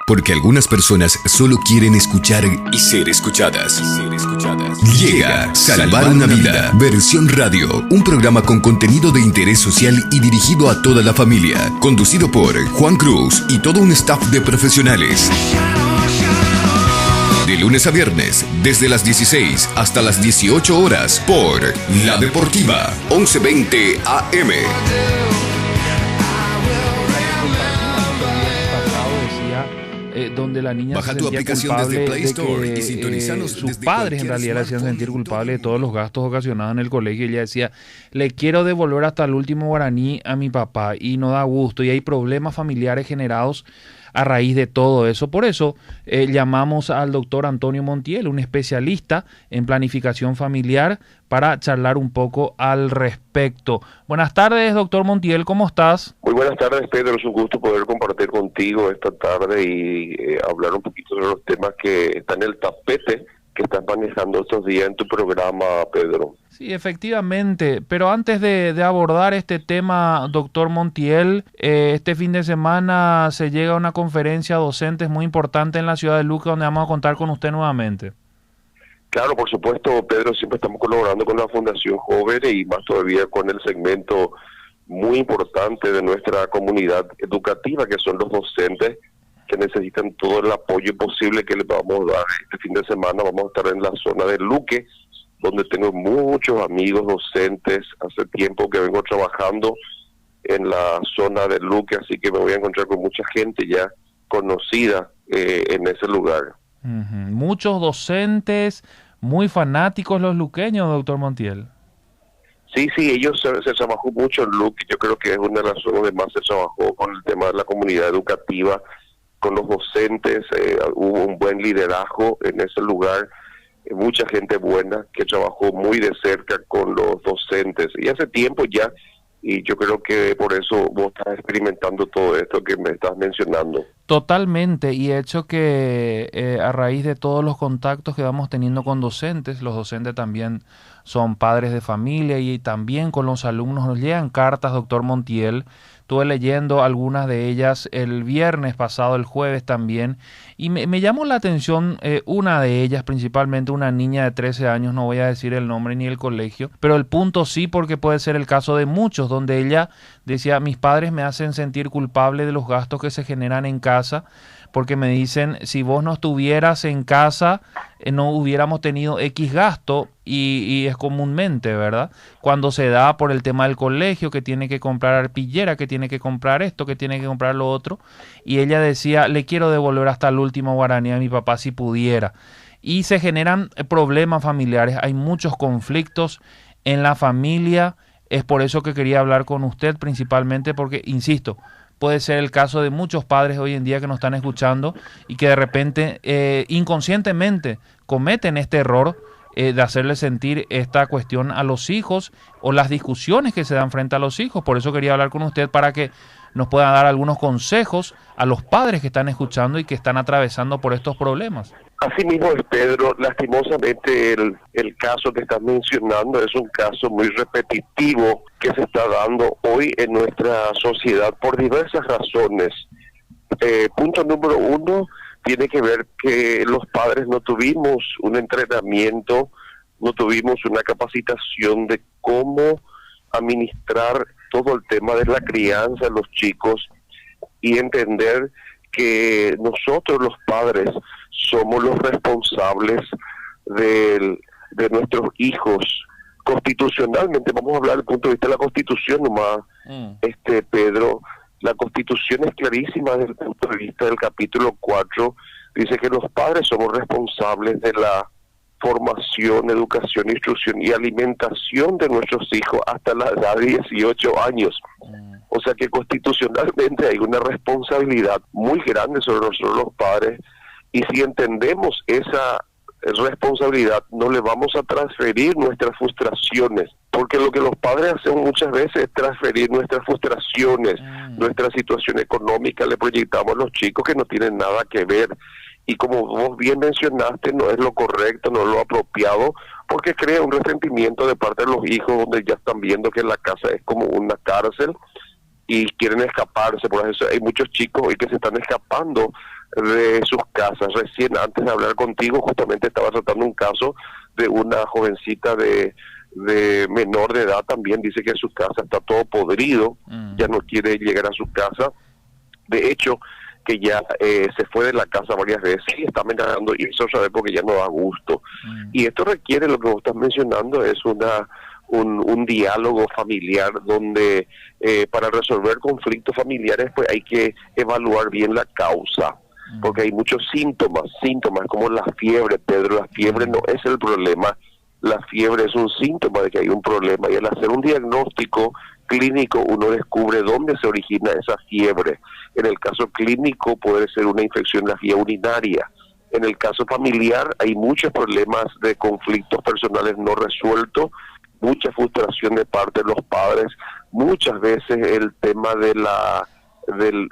Porque algunas personas solo quieren escuchar y ser escuchadas. Llega Salvar una Vida, versión radio. Un programa con contenido de interés social y dirigido a toda la familia. Conducido por Juan Cruz y todo un staff de profesionales. De lunes a viernes, desde las 16 hasta las 18 horas, por La Deportiva, 1120 AM. Donde la niña Baja se tu sentía aplicación culpable desde Play de Store que y sintonizanos sus desde padres en cualquier realidad le hacían smartphone sentir del culpable de mundo. todos los gastos ocasionados en el colegio. Y ella decía, le quiero devolver hasta el último guaraní a mi papá y no da gusto. Y hay problemas familiares generados a raíz de todo eso. Por eso llamamos al doctor Antonio Montiel, un especialista en planificación familiar, para charlar un poco al respecto. Buenas tardes, doctor Montiel, ¿cómo estás? Muy buenas tardes, Pedro. Es un gusto poder compartir contigo esta tarde y hablar un poquito sobre los temas que están en el tapete que estás manejando estos días en tu programa, Pedro. Sí, efectivamente, pero antes de abordar este tema, doctor Montiel, este fin de semana se llega a una conferencia de docentes muy importante en la ciudad de Luque, donde vamos a contar con usted nuevamente. Claro, por supuesto, Pedro, siempre estamos colaborando con la Fundación Joven y más todavía con el segmento muy importante de nuestra comunidad educativa, que son los docentes, que necesitan todo el apoyo posible que les vamos a dar. Este fin de semana vamos a estar en la zona de Luque, donde tengo muchos amigos docentes. Hace tiempo que vengo trabajando en la zona de Luque, así que me voy a encontrar con mucha gente ya conocida en ese lugar. Muchos docentes, muy fanáticos los luqueños, doctor Montiel. Sí, ellos se trabajó mucho en Luque. Yo creo que es una de las zonas donde más se trabajó con el tema de la comunidad educativa, con los docentes. Hubo un buen liderazgo en ese lugar, mucha gente buena que trabajó muy de cerca con los docentes. Y hace tiempo ya, y yo creo que por eso vos estás experimentando todo esto que me estás mencionando. Totalmente, y hecho que a raíz de todos los contactos que vamos teniendo con docentes, los docentes también son padres de familia y también con los alumnos nos llegan cartas, doctor Montiel. Estuve leyendo algunas de ellas el viernes pasado, el jueves también, y me llamó la atención una de ellas, principalmente una niña de 13 años, no voy a decir el nombre ni el colegio, pero el punto sí, porque puede ser el caso de muchos, donde ella decía, mis padres me hacen sentir culpable de los gastos que se generan en casa, porque me dicen, si vos no estuvieras en casa, no hubiéramos tenido X gasto, y es comúnmente, ¿verdad? Cuando se da por el tema del colegio, que tiene que comprar arpillera, que tiene que comprar esto, que tiene que comprar lo otro, y ella decía, le quiero devolver hasta el último guaraní a mi papá si pudiera. Y se generan problemas familiares, hay muchos conflictos en la familia, es por eso que quería hablar con usted principalmente, porque, insisto, puede ser el caso de muchos padres hoy en día que nos están escuchando y que de repente inconscientemente cometen este error de hacerle sentir esta cuestión a los hijos o las discusiones que se dan frente a los hijos. Por eso quería hablar con usted para que nos pueda dar algunos consejos a los padres que están escuchando y que están atravesando por estos problemas. Así mismo es, Pedro. Lastimosamente el caso que estás mencionando es un caso muy repetitivo que se está dando hoy en nuestra sociedad por diversas razones. Punto número uno, tiene que ver que los padres no tuvimos un entrenamiento, no tuvimos una capacitación de cómo administrar todo el tema de la crianza de los chicos y entender que nosotros los padres somos los responsables de nuestros hijos. Constitucionalmente, vamos a hablar desde el punto de vista de la Constitución nomás, Pedro. La Constitución es clarísima desde el punto de vista del capítulo 4, dice que los padres somos responsables de la formación, educación, instrucción y alimentación de nuestros hijos hasta la edad de 18 años. O sea que constitucionalmente hay una responsabilidad muy grande sobre nosotros los padres, y si entendemos esa responsabilidad, no le vamos a transferir nuestras frustraciones, porque lo que los padres hacen muchas veces es transferir nuestras frustraciones, nuestra situación económica, le proyectamos a los chicos que no tienen nada que ver, y como vos bien mencionaste, no es lo correcto, no es lo apropiado, porque crea un resentimiento de parte de los hijos, donde ya están viendo que la casa es como una cárcel y quieren escaparse. Por eso hay muchos chicos hoy que se están escapando de sus casas. Recién antes de hablar contigo justamente estaba tratando un caso de una jovencita de menor de edad, también dice que en su casa está todo podrido, ya no quiere llegar a su casa, de hecho que ya se fue de la casa varias veces y está amenazando irse otra vez porque ya no da gusto. Y esto requiere, lo que vos estás mencionando, es un diálogo familiar donde para resolver conflictos familiares pues hay que evaluar bien la causa, porque hay muchos síntomas como la fiebre, Pedro. La fiebre no es el problema, la fiebre es un síntoma de que hay un problema, y al hacer un diagnóstico clínico uno descubre dónde se origina esa fiebre. En el caso clínico puede ser una infección en la vía urinaria. En el caso familiar hay muchos problemas de conflictos personales no resueltos, mucha frustración de parte de los padres, muchas veces el tema de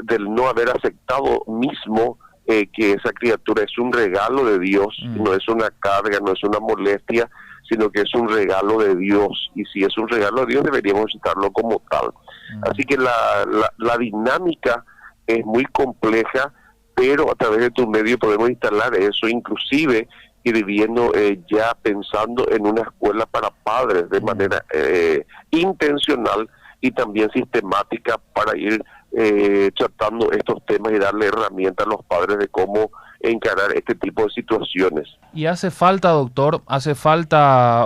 del no haber aceptado mismo que esa criatura es un regalo de Dios, no es una carga, no es una molestia, sino que es un regalo de Dios, y si es un regalo de Dios deberíamos aceptarlo como tal. Así que la dinámica es muy compleja, pero a través de tu medio podemos instalar eso, inclusive ir viviendo ya pensando en una escuela para padres de manera intencional y también sistemática, para ir tratando estos temas y darle herramientas a los padres de cómo encarar este tipo de situaciones. Y hace falta, doctor,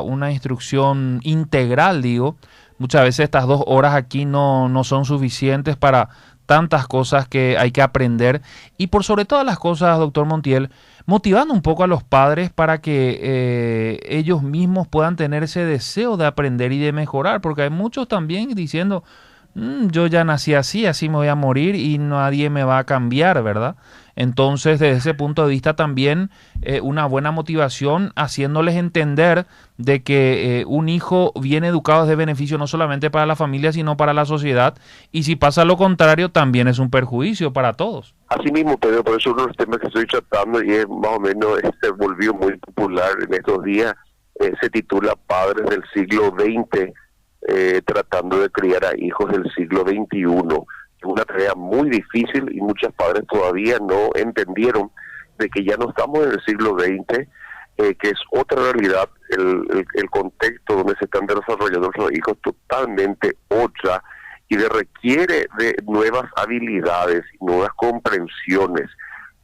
una instrucción integral, digo. Muchas veces estas 2 horas aquí no son suficientes para tantas cosas que hay que aprender. Y por sobre todas las cosas, doctor Montiel, motivando un poco a los padres para que ellos mismos puedan tener ese deseo de aprender y de mejorar, porque hay muchos también diciendo, yo ya nací así me voy a morir y nadie me va a cambiar, ¿verdad? Entonces, desde ese punto de vista también una buena motivación, haciéndoles entender de que un hijo bien educado es de beneficio no solamente para la familia, sino para la sociedad, y si pasa lo contrario, también es un perjuicio para todos. Así mismo, Pedro, por eso uno de los temas que estoy tratando, y es más o menos, se volvió muy popular en estos días, se titula Padres del siglo XX, tratando de criar a hijos del siglo XXI. Es una tarea muy difícil y muchos padres todavía no entendieron de que ya no estamos en el siglo XX, que es otra realidad, el contexto donde se están desarrollando los hijos totalmente otra, y requiere de nuevas habilidades, nuevas comprensiones.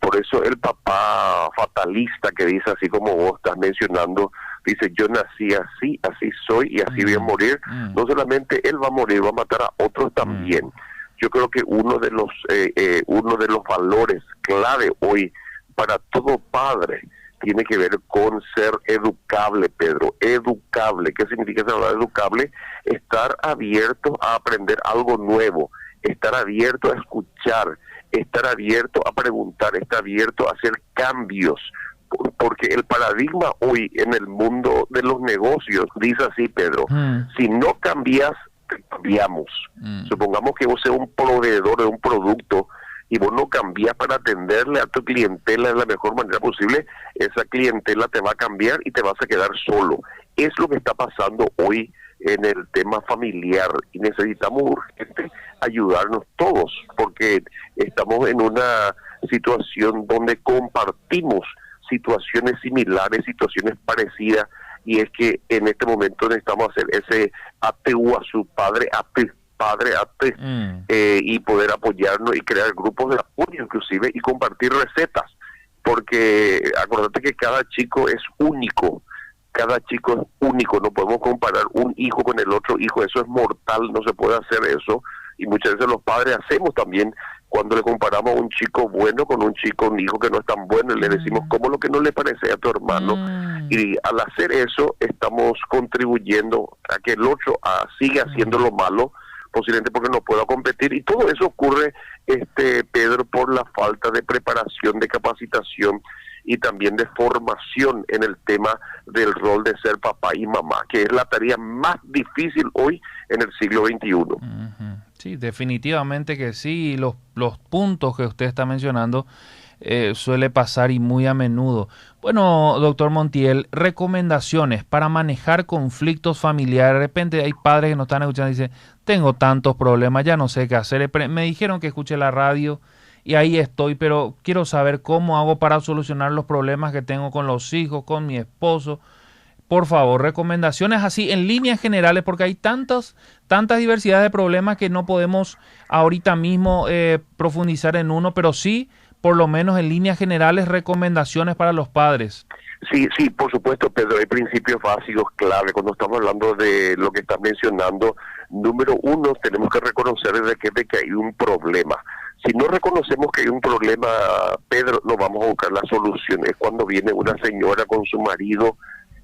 Por eso el papá fatalista que dice, así como vos estás mencionando, dice, yo nací así soy y así voy a morir. No solamente él va a morir, va a matar a otros también. Yo creo que uno de los valores clave hoy para todo padre tiene que ver con ser educable, Pedro. Educable. ¿Qué significa esa palabra educable? Estar abierto a aprender algo nuevo, estar abierto a escuchar, estar abierto a preguntar, estar abierto a hacer cambios. Porque el paradigma hoy en el mundo de los negocios dice así, Pedro, si no cambias, cambiamos. Supongamos que vos seas un proveedor de un producto y vos no cambias para atenderle a tu clientela de la mejor manera posible, esa clientela te va a cambiar y te vas a quedar solo. Es lo que está pasando hoy en el tema familiar, y necesitamos urgente ayudarnos todos, porque estamos en una situación donde compartimos situaciones similares, situaciones parecidas, y es que en este momento necesitamos hacer ese ateu a su padre, y poder apoyarnos y crear grupos de apoyo inclusive, y compartir recetas, porque acuérdate que cada chico es único, no podemos comparar un hijo con el otro hijo, eso es mortal, no se puede hacer eso, y muchas veces los padres hacemos también cuando le comparamos a un chico bueno con un hijo que no es tan bueno, y le decimos cómo lo que no le parece a tu hermano, y al hacer eso estamos contribuyendo a que el otro siga haciendo lo malo, posiblemente porque no pueda competir, y todo eso ocurre, Pedro, por la falta de preparación, de capacitación y también de formación en el tema del rol de ser papá y mamá, que es la tarea más difícil hoy en el siglo XXI. Sí, definitivamente que sí. Los puntos que usted está mencionando suele pasar, y muy a menudo. Bueno, doctor Montiel, recomendaciones para manejar conflictos familiares. De repente hay padres que nos están escuchando y dicen, tengo tantos problemas, ya no sé qué hacer. Me dijeron que escuche la radio y ahí estoy, pero quiero saber cómo hago para solucionar los problemas que tengo con los hijos, con mi esposo. Por favor, recomendaciones así en líneas generales, porque hay tantas diversidades de problemas que no podemos ahorita mismo profundizar en uno, pero sí, por lo menos en líneas generales, recomendaciones para los padres. Sí, sí, por supuesto, Pedro, hay principios básicos clave cuando estamos hablando de lo que estás mencionando. Número uno, tenemos que reconocer de que hay un problema. Si no reconocemos que hay un problema, Pedro, no vamos a buscar la solución. Es cuando viene una señora con su marido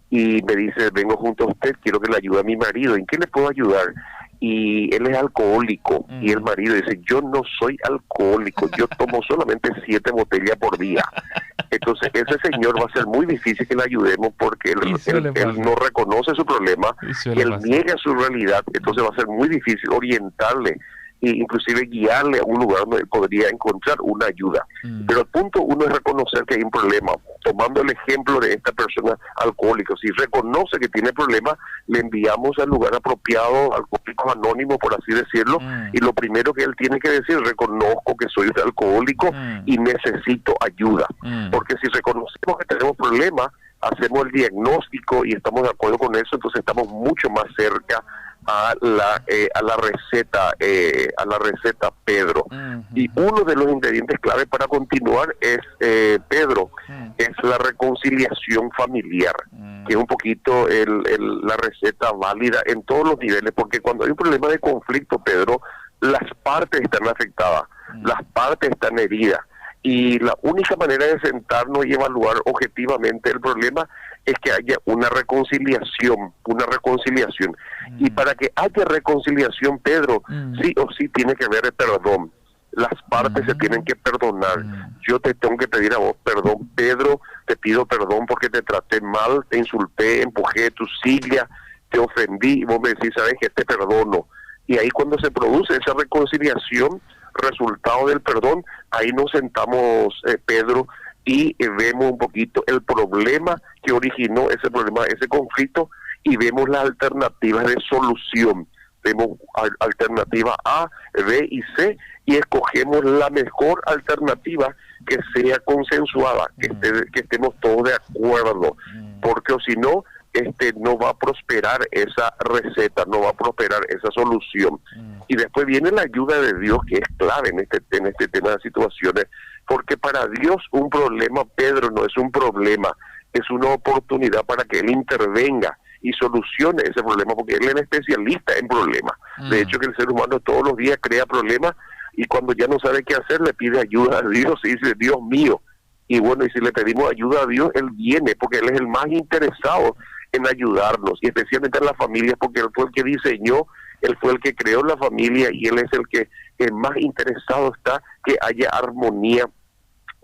y me dice, vengo junto a usted, quiero que le ayude a mi marido. ¿En qué le puedo ayudar? Y él es alcohólico. Y el marido dice, yo no soy alcohólico, yo tomo solamente 7 botellas por día. Entonces ese señor va a ser muy difícil que le ayudemos porque él no reconoce su problema, él niega su realidad, entonces va a ser muy difícil orientarle e inclusive guiarle a un lugar donde él podría encontrar una ayuda. Pero el punto uno es reconocer que hay un problema. Tomando el ejemplo de esta persona alcohólica, si reconoce que tiene problemas, le enviamos al lugar apropiado, alcohólicos anónimos, por así decirlo, y lo primero que él tiene que decir, reconozco que soy un alcohólico y necesito ayuda. Porque si reconocemos que tenemos problemas, hacemos el diagnóstico y estamos de acuerdo con eso, entonces estamos mucho más cerca a la receta, Pedro. Y uno de los ingredientes clave para continuar es, Pedro, es la reconciliación familiar, que es un poquito la receta válida en todos los niveles, porque cuando hay un problema de conflicto, Pedro, las partes están afectadas, las partes están heridas, y la única manera de sentarnos y evaluar objetivamente el problema es que haya una reconciliación. Y para que haya reconciliación, Pedro, sí o sí tiene que haber perdón. Las partes se tienen que perdonar. Yo te tengo que pedir a vos perdón, Pedro, te pido perdón porque te traté mal, te insulté, empujé tu silla, te ofendí, y vos me decís, sabes que te perdono. Y ahí cuando se produce esa reconciliación, resultado del perdón, ahí nos sentamos, Pedro, y vemos un poquito el problema que originó ese problema, ese conflicto, y vemos las alternativas de solución. Vemos alternativa A, B y C, y escogemos la mejor alternativa que sea consensuada, que estemos todos de acuerdo, porque o si no, no va a prosperar esa receta, no va a prosperar esa solución. Y después viene la ayuda de Dios, que es clave en este tema de situaciones, porque para Dios un problema, Pedro, no es un problema, es una oportunidad para que Él intervenga y solucione ese problema, porque Él es especialista en problemas. De hecho, que el ser humano todos los días crea problemas, y cuando ya no sabe qué hacer, le pide ayuda a Dios y dice, Dios mío. Y bueno, y si le pedimos ayuda a Dios, Él viene, porque Él es el más interesado en ayudarnos, y especialmente en las familias, porque Él fue el que diseñó, Él fue el que creó la familia, y Él es el que más interesado está que haya armonía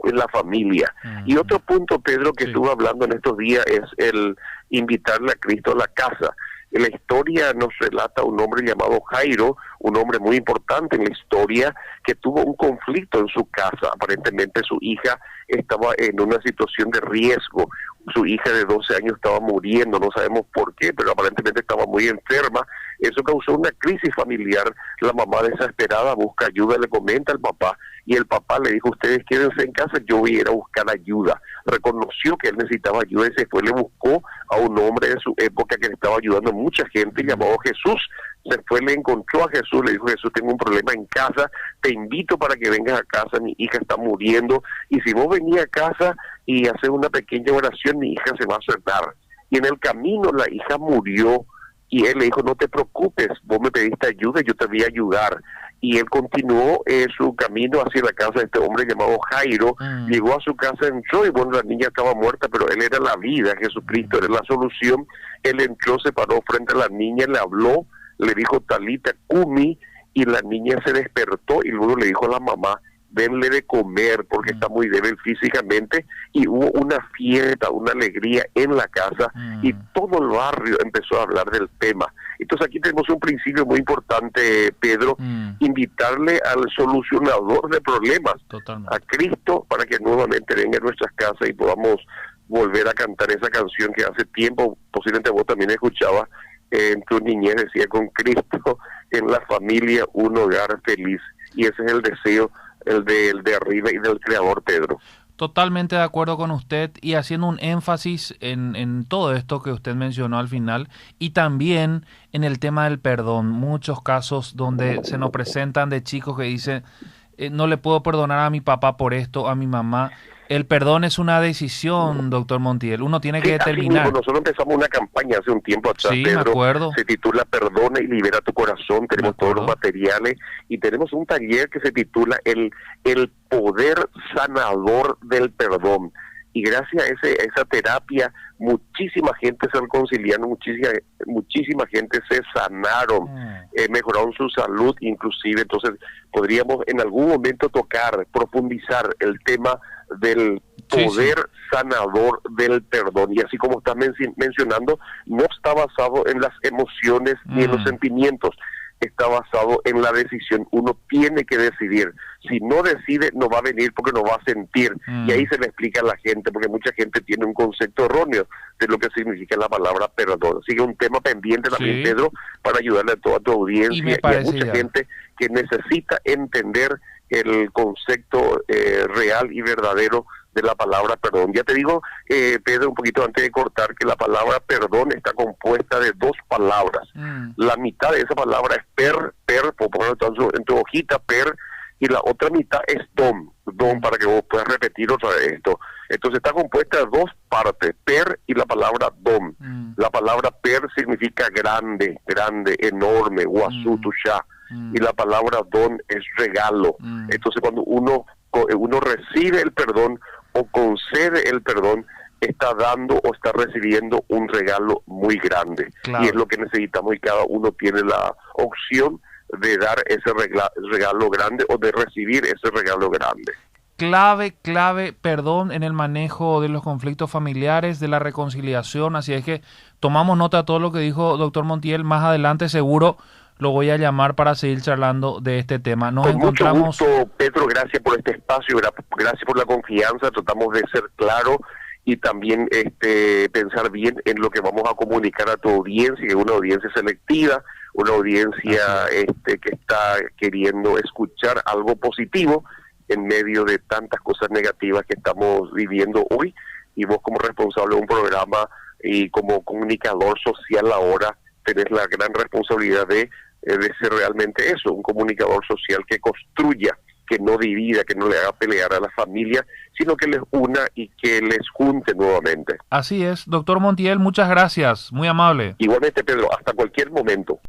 en la familia. Y otro punto, Pedro, que estuve hablando en estos días, es el invitarle a Cristo a la casa. En la historia nos relata un hombre llamado Jairo, un hombre muy importante en la historia, que tuvo un conflicto en su casa. Aparentemente su hija estaba en una situación de riesgo. Su hija de 12 años estaba muriendo, no sabemos por qué, pero aparentemente estaba muy enferma. Eso causó una crisis familiar. La mamá, desesperada, busca ayuda, le comenta al papá, y el papá le dijo, ustedes quédense en casa, yo voy a ir a buscar ayuda. Reconoció que él necesitaba ayuda y se fue, le buscó a un hombre de su época que le estaba ayudando a mucha gente, llamado Jesús. Se fue, le encontró a Jesús, le dijo, Jesús, tengo un problema en casa, te invito para que vengas a casa, mi hija está muriendo, y si vos venís a casa y haces una pequeña oración, mi hija se va a sanar. Y en el camino la hija murió, y él le dijo, no te preocupes, vos me pediste ayuda, yo te voy a ayudar. Y él continuó su camino hacia la casa de este hombre llamado Jairo. Llegó a su casa, entró, y bueno, la niña estaba muerta, pero él era la vida, Jesucristo era la solución. Él entró, se paró frente a la niña, le habló, le dijo Talita Kumi, y la niña se despertó, y luego le dijo a la mamá, denle de comer porque está muy débil físicamente, y hubo una fiesta, una alegría en la casa, y todo el barrio empezó a hablar del tema. Entonces aquí tenemos un principio muy importante, Pedro, invitarle al solucionador de problemas, a Cristo, para que nuevamente venga a nuestras casas y podamos volver a cantar esa canción que hace tiempo, posiblemente vos también escuchabas en tu niñez, decía, con Cristo en la familia un hogar feliz. Y ese es el deseo el de arriba y del Creador, Pedro. Totalmente de acuerdo con usted y haciendo un énfasis en todo esto que usted mencionó al final y también en el tema del perdón. Muchos casos donde se nos presentan de chicos que dicen, no le puedo perdonar a mi papá por esto, a mi mamá. El perdón es una decisión, doctor Montiel. Uno tiene que determinar. Mismo, nosotros empezamos una campaña hace un tiempo atrás, sí, Pedro. Me acuerdo. Se titula Perdona y libera tu corazón. Tenemos todos los materiales y tenemos un taller que se titula El poder sanador del perdón. Y gracias a esa terapia, muchísima gente se reconciliaron, muchísima gente se sanaron, mejoraron su salud inclusive. Entonces podríamos en algún momento profundizar el tema del poder sanador del perdón. Y así como estás mencionando, no está basado en las emociones ni en los sentimientos, está basado en la decisión. Uno tiene que decidir. Si no decide, no va a venir porque no va a sentir. Y ahí se le explica a la gente, porque mucha gente tiene un concepto erróneo de lo que significa la palabra perdón. Así que un tema pendiente también, Pedro, para ayudarle a toda tu audiencia y a mucha gente que necesita entender el concepto real y verdadero de la palabra perdón. Ya te digo, Pedro, un poquito antes de cortar, que la palabra perdón está compuesta de dos palabras. La mitad de esa palabra es per, por ponerlo en tu hojita, per, y la otra mitad es don, para que vos puedas repetir otra vez esto. Entonces está compuesta de dos partes, per y la palabra don. La palabra per significa grande, enorme, guazú, tushá, y la palabra don es regalo. Entonces cuando uno recibe el perdón o concede el perdón, está dando o está recibiendo un regalo muy grande. Claro. Y es lo que necesitamos, y cada uno tiene la opción de dar ese regalo grande o de recibir ese regalo grande. Clave, perdón en el manejo de los conflictos familiares, de la reconciliación. Así es que tomamos nota de todo lo que dijo doctor Montiel. Más adelante seguro lo voy a llamar para seguir charlando de este tema. Nos encontramos. Mucho gusto, Pedro, gracias por este espacio, gracias por la confianza. Tratamos de ser claros y también pensar bien en lo que vamos a comunicar a tu audiencia, que es una audiencia selectiva, una audiencia que está queriendo escuchar algo positivo en medio de tantas cosas negativas que estamos viviendo hoy. Y vos, como responsable de un programa y como comunicador social ahora, tenés la gran responsabilidad de ser realmente eso, un comunicador social que construya, que no divida, que no le haga pelear a la familia, sino que les una y que les junte nuevamente. Así es, doctor Montiel, muchas gracias, muy amable. Igualmente, Pedro, hasta cualquier momento.